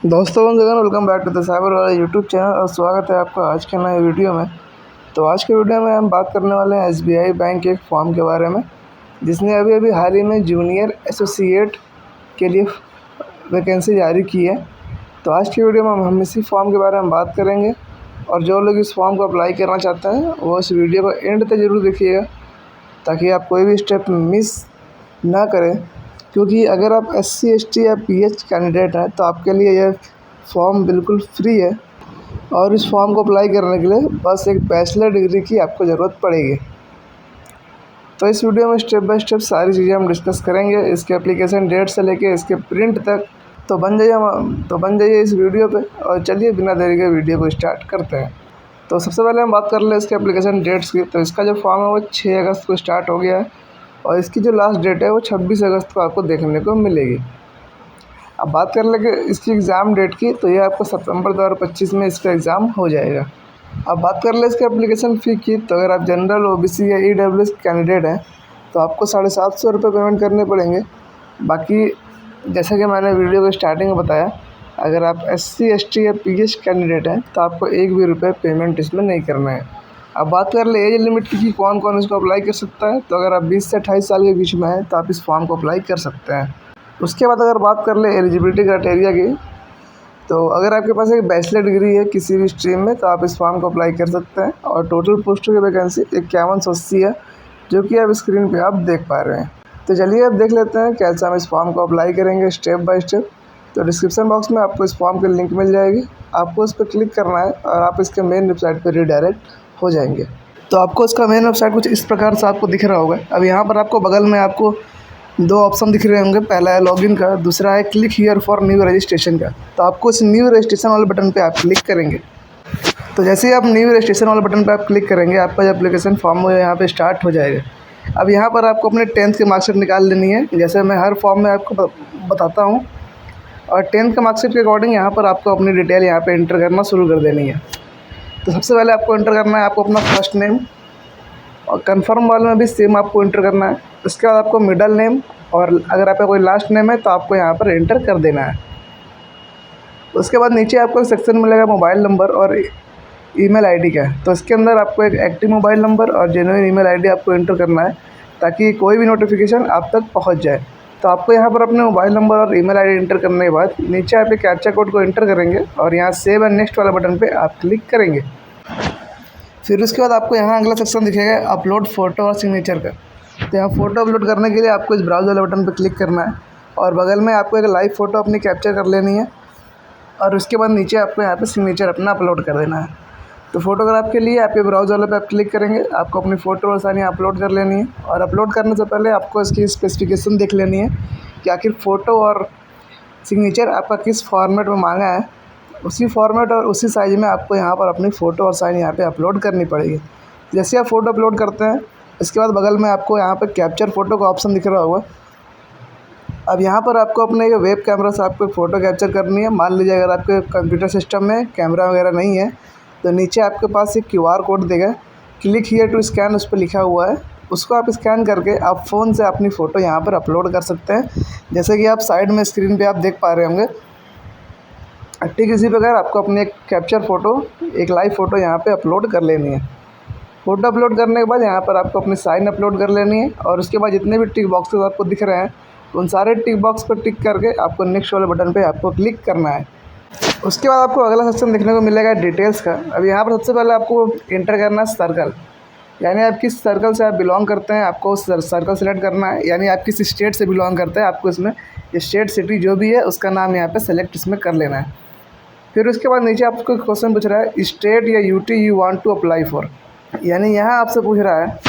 दोस्तों welcome back to the cyber वाला YouTube channel और स्वागत है आपका आज के नए वीडियो में। तो आज के वीडियो में हम बात करने वाले हैं एसबीआई बैंक के एक फॉर्म के बारे में, जिसने अभी हाल ही में जूनियर एसोसिएट के लिए वैकेंसी जारी की है। तो आज की वीडियो में हम इसी फॉर्म के बारे में बात करेंगे और जो लोग इस फॉर्म को अप्लाई करना चाहते हैं वो इस वीडियो को एंड तक ज़रूर देखिएगा, ताकि आप कोई भी स्टेप मिस ना करें। क्योंकि अगर आप SC ST या PH कैंडिडेट हैं तो आपके लिए यह फॉर्म बिल्कुल फ्री है और इस फॉर्म को अप्लाई करने के लिए बस एक बैचलर डिग्री की आपको ज़रूरत पड़ेगी। तो इस वीडियो में स्टेप बाय स्टेप सारी चीज़ें हम डिस्कस करेंगे, इसके एप्लीकेशन डेट से लेके इसके प्रिंट तक। तो बन जाइए इस वीडियो पे और चलिए बिना देरी के वीडियो को स्टार्ट करते हैं। तो सबसे पहले हम बात कर लें इसके एप्लीकेशन डेट्स की। तो इसका जो फॉर्म है वो 6 अगस्त को स्टार्ट हो गया है और इसकी जो लास्ट डेट है वो 26 अगस्त को आपको देखने को मिलेगी। अब बात कर लेंगे इसकी एग्ज़ाम डेट की, तो ये आपको सितंबर 2025 में इसका एग्ज़ाम हो जाएगा। अब बात कर ले इसके एप्लीकेशन फ़ी की, तो अगर आप जनरल OBC या EWS कैंडिडेट हैं तो आपको 750 रुपये पेमेंट करने पड़ेंगे। बाकी जैसा कि मैंने वीडियो को स्टार्टिंग में बताया, अगर आप SC ST या PH कैंडिडेट हैं तो आपको 1 भी रुपये पेमेंट इसमें नहीं करना है। अब बात कर ले एज लिमिट की कौन कौन इसको अप्लाई कर सकता है। तो अगर आप 20 से 28 साल के बीच में हैं तो आप इस फॉर्म को अप्लाई कर सकते हैं। उसके बाद अगर बात कर ले एलिजिबिलिटी क्राइटेरिया की, तो अगर आपके पास एक बैचलर डिग्री है किसी भी स्ट्रीम में तो आप इस फॉर्म को अप्लाई कर सकते हैं। और टोटल पोस्टों की वैकेंसी 5180 है, जो कि आप स्क्रीन पर आप देख पा रहे हैं। तो चलिए अब देख लेते हैं कैसे हम इस फॉर्म को अप्लाई करेंगे स्टेप बाय स्टेप। तो डिस्क्रिप्शन बॉक्स में आपको इस फॉर्म की लिंक मिल जाएगी, आपको उस पर क्लिक करना है और आप इसके मेन वेबसाइट पर रीडायरेक्ट हो जाएंगे। तो आपको इसका मेन वेबसाइट कुछ इस प्रकार से आपको दिख रहा होगा। अब यहाँ पर आपको बगल में आपको 2 ऑप्शन दिख रहे होंगे, पहला है लॉगिन का, दूसरा है click here for new registration का। तो आपको इस न्यू रजिस्ट्रेशन वाले बटन पे आप क्लिक करेंगे। तो जैसे ही आप न्यू रजिस्ट्रेशन वाले बटन पे आप क्लिक करेंगे, आपका जो एप्लीकेशन फॉर्म है यहाँ पे स्टार्ट हो जाएगा। अब यहाँ पर आपको अपने 10th की मार्कशीट निकाल लेनी है, जैसे मैं हर फॉर्म में आपको बताता हूँ। और 10th के मार्कशीट के अकॉर्डिंग यहाँ पर आपको अपनी डिटेल यहाँ पर एंटर करना शुरू कर देनी है। तो सबसे पहले आपको एंटर करना है आपको अपना फर्स्ट नेम, और कंफर्म वाले में भी सेम आपको एंटर करना है। उसके बाद आपको मिडल नेम, और अगर आपका कोई लास्ट नेम है तो आपको यहाँ पर एंटर कर देना है। उसके बाद नीचे आपको एक सेक्शन मिलेगा मोबाइल नंबर और ईमेल आईडी का। तो इसके अंदर आपको एक एक्टिव मोबाइल नंबर और जेन्युइन ईमेल आईडी आपको एंटर करना है, ताकि कोई भी नोटिफिकेशन आप तक पहुँच जाए। तो आपको यहाँ पर अपने मोबाइल नंबर और ईमेल आईडी एंटर करने के बाद नीचे आप एक कैप्चा कोड को एंटर करेंगे और यहाँ सेव एंड नेक्स्ट वाला बटन पर आप क्लिक करेंगे। फिर उसके बाद आपको यहाँ अगला सेक्शन दिखेगा अपलोड फ़ोटो और सिग्नेचर का। तो यहाँ फ़ोटो अपलोड करने के लिए आपको इस ब्राउज़ वाले बटन पर क्लिक करना है और बगल में आपको एक लाइव फ़ोटो अपनी कैप्चर कर लेनी है। और उसके बाद नीचे आपको यहाँ पे सिग्नेचर अपना अपलोड कर देना है। तो फ़ोटोग्राफ के लिए आपके ब्राउज़ वाले पे आप क्लिक करेंगे, आपको अपनी फ़ोटो और सारी अपलोड कर लेनी है। और अपलोड करने से पहले आपको इसकी स्पेसिफिकेशन देख लेनी है कि आखिर फ़ोटो और सिग्नेचर आपका किस फॉर्मेट में मांगा है। उसी फॉर्मेट और उसी साइज़ में आपको यहाँ पर अपनी फ़ोटो और साइन यहाँ पे अपलोड करनी पड़ेगी। जैसे आप फ़ोटो अपलोड करते हैं, इसके बाद बगल में आपको यहाँ पे कैप्चर फ़ोटो का ऑप्शन दिख रहा होगा। अब यहाँ पर आपको अपने वेब कैमरा से आपको फ़ोटो कैप्चर करनी है। मान लीजिए अगर आपके कंप्यूटर सिस्टम में कैमरा वगैरह नहीं है तो नीचे आपके पास एक QR कोड देगा, क्लिक हियर टू स्कैन, उस पर लिखा हुआ है। उसको आप स्कैन करके आप फ़ोन से अपनी फ़ोटो यहाँ पर अपलोड कर सकते हैं, जैसे कि आप साइड में स्क्रीन पर आप देख पा रहे होंगे। ठीक इसी प्रकार आपको अपनी एक कैप्चर फ़ोटो, एक लाइव फ़ोटो यहाँ पे अपलोड कर लेनी है। फ़ोटो अपलोड करने के बाद यहाँ पर आपको अपनी साइन अपलोड कर लेनी है। और उसके बाद जितने भी टिक बॉक्सेस आपको दिख रहे हैं उन सारे टिक बॉक्स पर टिक करके आपको नेक्स्ट वाले बटन पे आपको क्लिक करना है। उसके बाद आपको अगला सेक्शन देखने को मिलेगा डिटेल्स का। अब यहाँ पर सबसे पहले आपको एंटर करना है सर्कल, यानी आप किस सर्कल से आप बिलोंग करते हैं, आपको उस सर्कल सेलेक्ट करना है। यानी आप किस स्टेट से बिलोंग करते हैं, आपको इसमें स्टेट सिटी जो भी है उसका नाम यहाँ पर सेलेक्ट इसमें कर लेना है। फिर उसके बाद नीचे आपको क्वेश्चन पूछ रहा है स्टेट या UT you want to apply for, यानी यहाँ आपसे पूछ रहा है।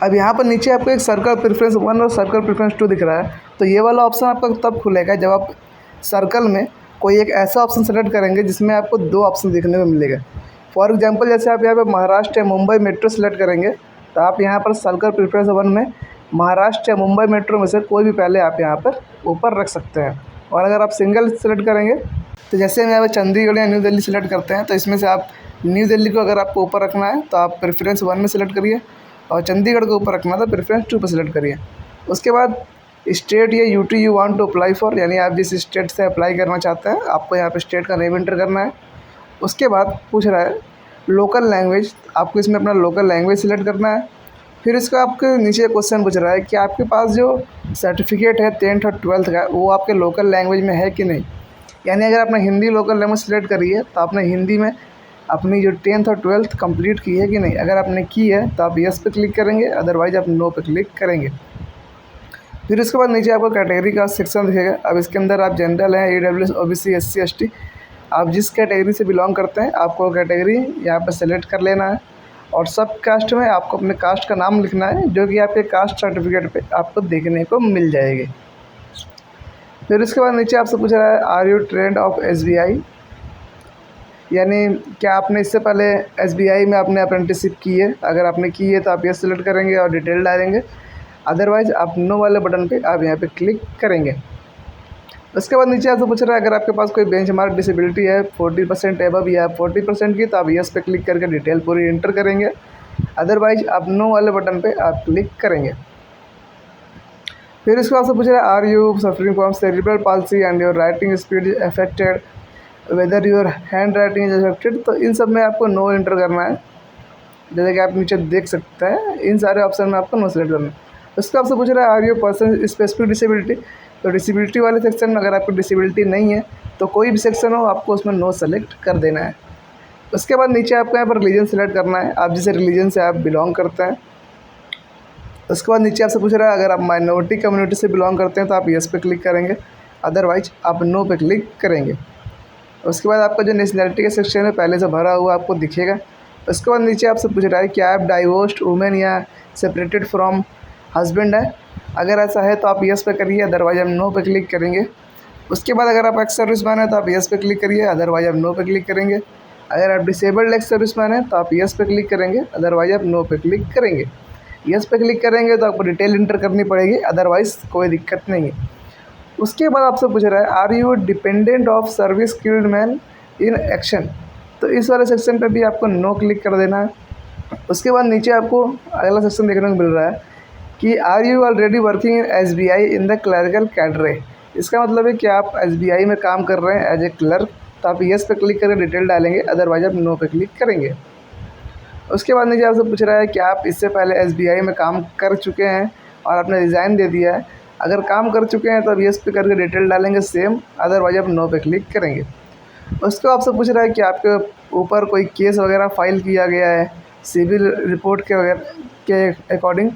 अब यहाँ पर नीचे आपको एक सर्कल प्रेफरेंस 1 और सर्कल प्रेफरेंस 2 दिख रहा है। तो ये वाला ऑप्शन आपका तब खुलेगा जब आप सर्कल में कोई एक ऐसा ऑप्शन सेलेक्ट करेंगे जिसमें आपको 2 ऑप्शन देखने को मिलेगा। फॉर एग्जांपल जैसे आप यहाँ पे महाराष्ट्र या मुंबई मेट्रो सेलेक्ट करेंगे तो आप यहाँ पर सर्कल प्रेफरेंस 1 में महाराष्ट्र या मुंबई मेट्रो में से कोई भी पहले आप यहाँ पर ऊपर रख सकते हैं। और अगर आप सिंगल सेलेक्ट करेंगे तो जैसे हम यहाँ पर चंडीगढ़ या न्यू दिल्ली सेलेक्ट करते हैं, तो इसमें से आप न्यू दिल्ली को अगर आपको ऊपर रखना है तो आप प्रेफरेंस 1 में सेलेक्ट करिए, और चंडीगढ़ को ऊपर रखना था प्रेफरेंस 2 पर सेलेक्ट करिए। उसके बाद स्टेट या UT you want to apply for, यानी आप जिस स्टेट से अप्लाई करना चाहते हैं आपको यहाँ पे स्टेट का नेम एंटर करना है। उसके बाद पूछ रहा है लोकल लैंग्वेज, आपको इसमें अपना लोकल लैंग्वेज सिलेक्ट करना है। फिर इसका आपके नीचे क्वेश्चन पूछ रहा है कि आपके पास जो सर्टिफिकेट है 10th और 12th का वो आपके लोकल लैंग्वेज में है कि नहीं। यानी अगर आपने हिंदी लोकल लैंग्वेज सेलेक्ट करी है तो आपने हिंदी में अपनी जो 10th और 12th कंप्लीट की है कि नहीं। अगर आपने की है तो आप यस पे क्लिक करेंगे, अदरवाइज़ आप नो पे क्लिक करेंगे। फिर उसके बाद नीचे आपको कैटेगरी का सेक्शन दिखेगा। अब इसके अंदर आप जनरल हैं, EWS, OBC, SC, ST, आप जिस कैटेगरी से बिलोंग करते हैं आपको कैटेगरी यहाँ पर सेलेक्ट कर लेना है। और सब कास्ट में आपको अपने कास्ट का नाम लिखना है जो कि आपके कास्ट सर्टिफिकेट पे आपको देखने को मिल जाएगी। फिर उसके बाद नीचे आपसे पूछ रहा है are you trained of SBI, यानी क्या आपने इससे पहले SBI में आपने अप्रेंटिसशिप की है। अगर आपने की है तो आप ये सिलेक्ट करेंगे और डिटेल डालेंगे, अदरवाइज़ आप नो वाले बटन पे आप यहाँ पे क्लिक करेंगे। उसके बाद नीचे आपसे पूछ रहा है अगर आपके पास कोई बेंचमार्क डिसेबिलिटी है 40% एबव या 40% की, तो आप यस पे क्लिक करके डिटेल पूरी एंटर करेंगे, अदरवाइज आप नो वाले बटन पे आप क्लिक करेंगे। फिर इसके बाद आपसे पूछ रहा है are you suffering from cerebral palsy and your writing speed is affected, whether your handwriting is affected, तो इन सब में आपको नो एंटर करना है। जैसे कि आप नीचे देख सकते हैं इन सारे ऑप्शन में आपको नो सेलेक्ट करना है। उसका आपसे पूछ रहा है are you person specific disability, तो डिसेबिलिटी वाले सेक्शन में अगर आपको डिसेबिलिटी नहीं है तो कोई भी सेक्शन हो आपको उसमें नो सेलेक्ट कर देना है। उसके बाद नीचे आपको यहाँ पर रिलीजन सेलेक्ट करना है, आप जिस रिलीजन से आप बिलोंग करते हैं। उसके बाद नीचे आपसे पूछ रहा है अगर आप माइनॉरिटी कम्युनिटी से बिलोंग करते हैं तो आप यस पे क्लिक करेंगे, अदरवाइज आप नो पे क्लिक करेंगे। उसके बाद आपका जो नेशनैलिटी का सेक्शन है पहले से भरा हुआ आपको दिखेगा। उसके बाद नीचे आपसे पूछ रहा है कि आप डाइवोर्स्ड वुमेन या सेपरेटेड फ्रॉम हस्बैंड है। अगर ऐसा है तो आप यस पे करिए, अदरवाइज आप नो पे क्लिक करेंगे। उसके बाद अगर आप एक्स सर्विसमैन है तो आप यस पे क्लिक करिए, अदरवाइज आप नो पे क्लिक करेंगे। अगर आप डिसेबल्ड एक्स सर्विसमैन है तो आप यस पे क्लिक करेंगे, अदरवाइज आप नो पे क्लिक करेंगे। यस पे क्लिक करेंगे तो आपको डिटेल इंटर करनी पड़ेगी, अदरवाइज़ कोई दिक्कत नहीं है। उसके बाद आपसे पूछ रहा है are you dependent of service skilled man in action, तो इस वाले सेक्शन पे भी आपको नो क्लिक कर देना है। उसके बाद नीचे आपको अगला सेक्शन देखने को मिल रहा है कि are you already working in SBI in the clerical cadre, इसका मतलब है कि आप SBI में काम कर रहे हैं एज ए क्लर्क, तो आप यस पे क्लिक करके डिटेल डालेंगे, अदरवाइज आप नो पे क्लिक करेंगे। उसके बाद नीचे आपसे पूछ रहा है कि आप इससे पहले SBI में काम कर चुके हैं और आपने रिज़ाइन दे दिया है। अगर काम कर चुके हैं तो आप यस पे करके डिटेल डालेंगे सेम, अदरवाइज आप नो पे क्लिक करेंगे। उसको आपसे पूछ रहा है कि आपके ऊपर कोई केस वगैरह फाइल किया गया है सिविल रिपोर्ट के वगैरह के अकॉर्डिंग,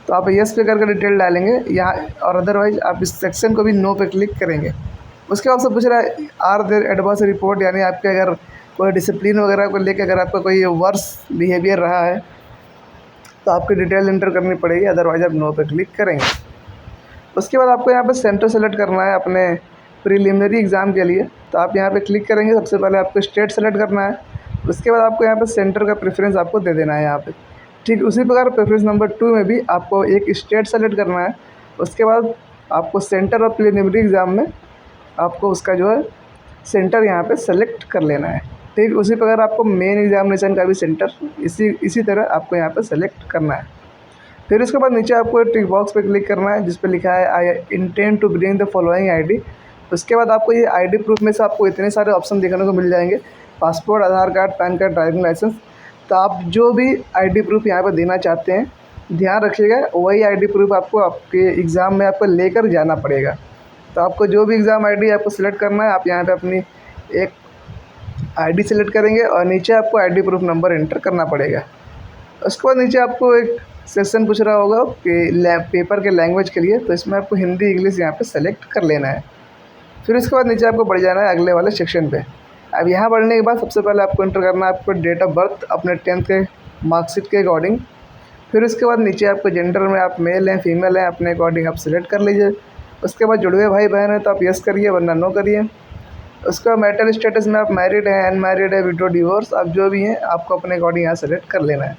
तो आप यस पे करके डिटेल डालेंगे यहाँ, और अदरवाइज आप इस सेक्शन को भी नो पे क्लिक करेंगे। उसके बाद आपसे पूछ रहा है आर देयर एडवर्स रिपोर्ट, यानी आपके अगर कोई डिसिप्लिन वगैरह को लेकर अगर आपका कोई वर्स बिहेवियर रहा है तो आपकी डिटेल एंटर करनी पड़ेगी, अदरवाइज आप नो पे क्लिक करेंगे। उसके बाद आपको यहाँ पे सेंटर सेलेक्ट करना है अपने प्रीलिमिनरी एग्ज़ाम के लिए, तो आप यहाँ पे क्लिक करेंगे। सबसे पहले आपको स्टेट सेलेक्ट करना है, उसके बाद आपको यहाँ पे सेंटर का प्रेफरेंस आपको दे देना है यहाँ पे। ठीक उसी प्रकार प्रेफरेंस नंबर 2 में भी आपको एक स्टेट सेलेक्ट करना है, उसके बाद आपको सेंटर और प्रीलिमिनरी एग्ज़ाम में आपको उसका जो है सेंटर यहाँ पे सेलेक्ट कर लेना है। ठीक उसी प्रकार आपको मेन एग्जामिनेशन का भी सेंटर इसी तरह आपको यहाँ पे सेलेक्ट करना है। फिर उसके बाद नीचे आपको टिक बॉक्स पे क्लिक करना है जिस पे लिखा है I intend to bring the following ID। उसके बाद आपको ये ID प्रूफ में से आपको इतने सारे ऑप्शन देखने को मिल जाएंगे, passport, Aadhaar card, PAN card, driving licence. तो आप जो भी ID प्रूफ यहाँ पर देना चाहते हैं ध्यान रखिएगा वही ID प्रूफ आपको आपके एग्ज़ाम में आपको लेकर जाना पड़ेगा। तो आपको जो भी एग्ज़ाम ID आपको सिलेक्ट करना है, आप यहाँ पे अपनी एक ID सेलेक्ट करेंगे और नीचे आपको ID प्रूफ नंबर एंटर करना पड़ेगा। उसके बाद नीचे आपको एक सेक्शन पूछ रहा होगा कि पेपर के लैंग्वेज के लिए, तो इसमें आपको हिंदी इंग्लिश यहाँ पे सेलेक्ट कर लेना है। फिर इसके बाद नीचे आपको बढ़ जाना है अगले वाले सेक्शन पे। अब यहाँ बढ़ने के बाद सबसे पहले आपको एंटर करना है आपको डेट ऑफ बर्थ अपने 10th के मार्कशीट के अकॉर्डिंग। फिर उसके बाद नीचे आपको जेंडर में आप मेल हैं फीमेल हैं अपने अकॉर्डिंग आप सिलेक्ट कर लीजिए। उसके बाद जुड़वे भाई बहन है तो आप यस करिए वरना नो करिए। उसके बाद मैरिटल स्टेटस में आप मैरिड हैं, अनमैरिड है, विडो, डिवोर्स, आप जो भी हैं आपको अपने अकॉर्डिंग यहाँ सेलेक्ट कर लेना है।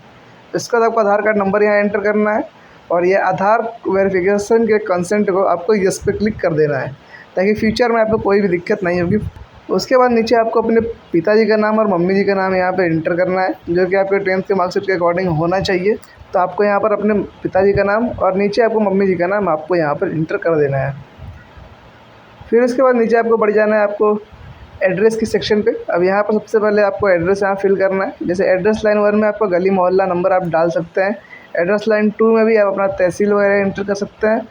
इसके बाद आपको आधार कार्ड नंबर यहाँ एंटर करना है और ये आधार वेरिफिकेशन के कंसेंट को आपको यस पे क्लिक कर देना है ताकि फ्यूचर में आपको कोई भी दिक्कत नहीं होगी उसके बाद नीचे आपको अपने पिताजी का नाम और मम्मी जी का नाम यहाँ पे इंटर करना है, जो कि आपके 10th के मार्कशीट के अकॉर्डिंग होना चाहिए। तो आपको यहाँ पर अपने पिताजी का नाम और नीचे आपको मम्मी जी का नाम आपको यहाँ पर इंटर कर देना है। फिर उसके बाद नीचे आपको बढ़ जाना है आपको एड्रेस की सेक्शन पे। अब यहाँ पर सबसे पहले आपको एड्रेस यहाँ फिल करना है। जैसे एड्रेस लाइन 1 में आपको गली मोहल्ला नंबर आप डाल सकते हैं। एड्रेस लाइन 2 में भी आप अपना तहसील वगैरह इंटर कर सकते हैं।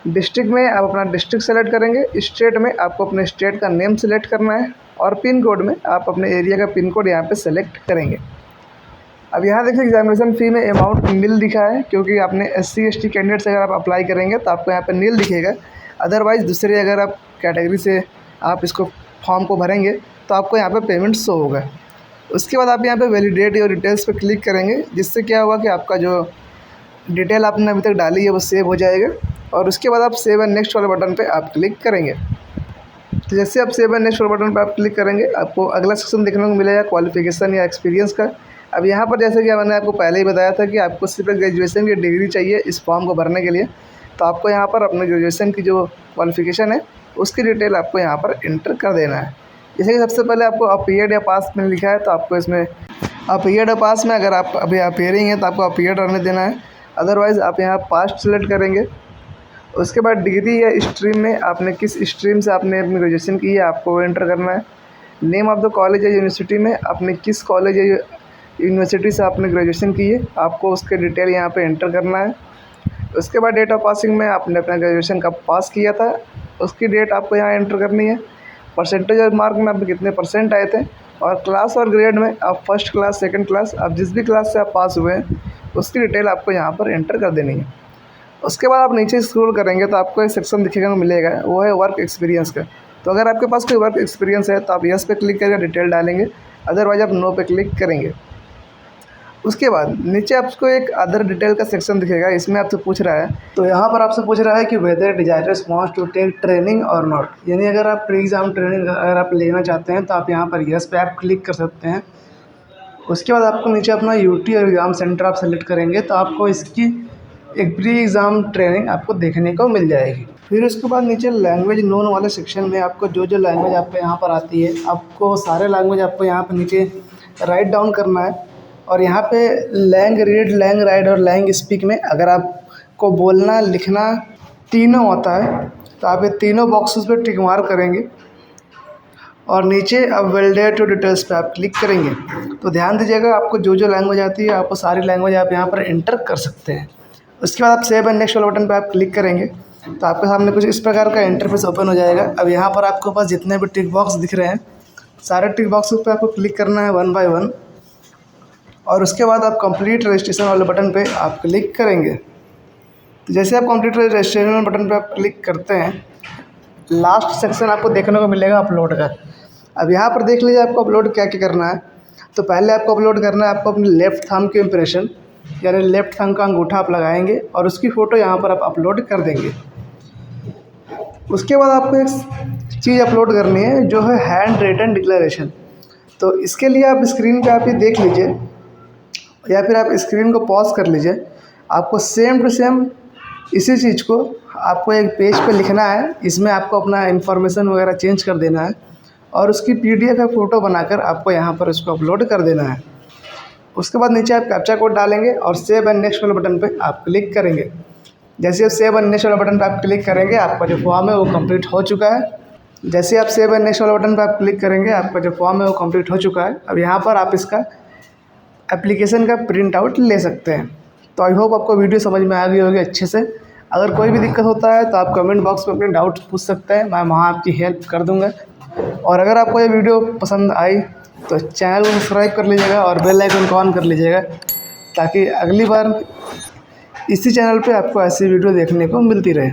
डिस्ट्रिक्ट में आप अपना डिस्ट्रिक्ट सेलेक्ट करेंगे। स्टेट में आपको अपने स्टेट का नेम सेलेक्ट करना है और पिन कोड में आप अपने एरिया का पिन कोड यहाँ पे सेलेक्ट करेंगे। अब यहाँ देखिए एग्जामिनेशन फ़ी में अमाउंट नील दिखा है, क्योंकि आपने SC ST कैंडिडेट से अगर आप अप्लाई करेंगे तो आपको यहाँ पे नील दिखेगा। अदरवाइज़ दूसरे अगर आप कैटेगरी से आप इसको फॉर्म को भरेंगे तो आपको यहाँ पे पेमेंट शो होगा। उसके बाद आप यहाँ पे वैलिडेट योर डिटेल्स पे क्लिक करेंगे, जिससे क्या होगा कि आपका जो डिटेल आपने अभी तक डाली है वो सेव हो जाएगा। और उसके बाद आप सेव एंड नेक्स्ट वाले बटन पे आप क्लिक करेंगे। तो जैसे आप सेव एंड नेक्स्ट वाले बटन पे आप क्लिक करेंगे, आपको अगला सेक्शन देखने को मिलेगा क्वालिफिकेशन या एक्सपीरियंस का। अब यहाँ पर जैसे कि मैंने आपको पहले ही बताया था कि आपको सिर्फ ग्रेजुएशन की डिग्री चाहिए इस फॉर्म को भरने के लिए। तो आपको यहाँ पर अपने ग्रेजुएशन की जो क्वालिफिकेशन है उसकी डिटेल आपको यहाँ पर इंटर कर देना है। जैसे कि सबसे पहले आपको अपीयर्ड या पास में लिखा है, तो आपको इसमें अपीयर्ड या पास में अगर आप अभी अपीयरिंग है तो आपको अपीयर्ड रहने देना है। अदरवाइज़ आप यहाँ पास्ट सेलेक्ट करेंगे। उसके बाद डिग्री या स्ट्रीम में आपने किस स्ट्रीम से आपने अपनी ग्रेजुएशन की है आपको वो एंटर करना है। नेम ऑफ द कॉलेज या यूनिवर्सिटी में आपने किस कॉलेज या यूनिवर्सिटी से आपने ग्रेजुएशन की है आपको उसके डिटेल यहाँ पे एंटर करना है। उसके बाद डेट ऑफ पासिंग में आपने अपना ग्रेजुएशन कब पास किया था उसकी डेट आपको यहाँ एंटर करनी है। परसेंटेज और मार्क में आपके कितने परसेंट आए थे, और क्लास और ग्रेड में आप फर्स्ट क्लास सेकंड क्लास आप जिस भी क्लास से आप पास हुए हैं उसकी डिटेल आपको यहाँ पर एंटर कर देनी है। उसके बाद आप नीचे स्क्रॉल करेंगे तो आपको एक सेक्शन दिखेगा मिलेगा, वो है वर्क एक्सपीरियंस का। तो अगर आपके पास कोई वर्क एक्सपीरियंस है तो आप यस पे क्लिक करके डिटेल डालेंगे, अदरवाइज आप नो पे क्लिक करेंगे। उसके बाद नीचे आपको एक अदर डिटेल का सेक्शन दिखेगा, इसमें आपसे पूछ रहा है, तो यहाँ पर आपसे पूछ रहा है कि whether desirous wants to take training और नॉट, यानी अगर आप प्री एग्ज़ाम ट्रेनिंग अगर आप लेना चाहते हैं तो आप यहाँ पर यस पे आप क्लिक कर सकते हैं। उसके बाद आपको नीचे अपना UT और एग्ज़ाम सेंटर आप सेलेक्ट करेंगे तो आपको इसकी एक प्री एग्ज़ाम ट्रेनिंग आपको देखने को मिल जाएगी। फिर उसके बाद नीचे लैंग्वेज नोन वाले सेक्शन में आपको जो जो लैंग्वेज आपको यहाँ पर आती है आपको सारे लैंग्वेज आपको यहाँ पर नीचे राइट डाउन करना है। और यहाँ पे लैंग रीड, लैंग राइट और लैंग स्पीक में अगर आपको बोलना लिखना तीनों होता है तो आप ये तीनों बॉक्सेस पे टिक मार्क करेंगे और नीचे अब वैलिडेट टू डिटेल्स पे आप क्लिक करेंगे। तो ध्यान दीजिएगा आपको जो जो लैंग्वेज आती है आपको सारी लैंग्वेज आप यहाँ पर एंटर कर सकते हैं। उसके बाद आप सेव एंड नेक्स्ट वाले बटन पे आप क्लिक करेंगे तो आपके सामने कुछ इस प्रकार का इंटरफेस ओपन हो जाएगा। अब यहाँ पर आपके पास जितने भी टिक बॉक्स दिख रहे हैं सारे टिक बॉक्स पे आपको क्लिक करना है 1 बाय 1, और उसके बाद आप कंप्लीट रजिस्ट्रेशन वाले बटन पे आप क्लिक करेंगे। तो जैसे आप कंप्लीट रजिस्ट्रेशन वाले बटन पे आप क्लिक करते हैं लास्ट सेक्शन आपको देखने को मिलेगा अपलोड का। अब यहाँ पर देख लीजिए आपको अपलोड क्या क्या करना है। तो पहले आपको अपलोड करना है आपको अपने लेफ़्ट थंब के इम्प्रेशन, यानी लेफ़्ट थंब का अंगूठा आप लगाएंगे और उसकी फ़ोटो यहाँ पर आप अपलोड कर देंगे। उसके बाद आपको एक चीज़ अपलोड करनी है जो है हैंड रिटन डिक्लेरेशन। तो इसके लिए आप स्क्रीन पे आप ये देख लीजिए या फिर आप स्क्रीन को पॉज कर लीजिए। आपको सेम टू सेम इसी चीज़ को आपको एक पेज पे लिखना है। इसमें आपको अपना इन्फॉर्मेशन वगैरह चेंज कर देना है और उसकी PDF या फ़ोटो बनाकर आपको यहाँ पर उसको अपलोड कर देना है। उसके बाद नीचे आप कैप्चा कोड डालेंगे और सेव एंड नेक्स्ट वाले बटन पे आप क्लिक करेंगे। जैसे आप सेव एंड नेक्स्ट वाले बटन पे आप क्लिक करेंगे आपका जो फॉर्म है वो कंप्लीट हो चुका है। जैसे आप सेव एंड नेक्स्ट वाले बटन पे आप क्लिक करेंगे आपका जो फॉर्म है वो कंप्लीट हो चुका है। अब यहाँ पर आप इसका एप्लीकेशन का प्रिंट आउट ले सकते हैं। तो आई होप आपको वीडियो समझ में आ गई होगी अच्छे से। अगर कोई भी दिक्कत होता है तो आप कमेंट बॉक्स में अपने डाउट पूछ सकते हैं, मैं वहाँ आपकी हेल्प कर दूँगा। और अगर आपको ये वीडियो पसंद आई तो चैनल को सब्सक्राइब कर लीजिएगा और बेल आइकन को ऑन कर लीजिएगा, ताकि अगली बार इसी चैनल पे आपको ऐसी वीडियो देखने को मिलती रहे।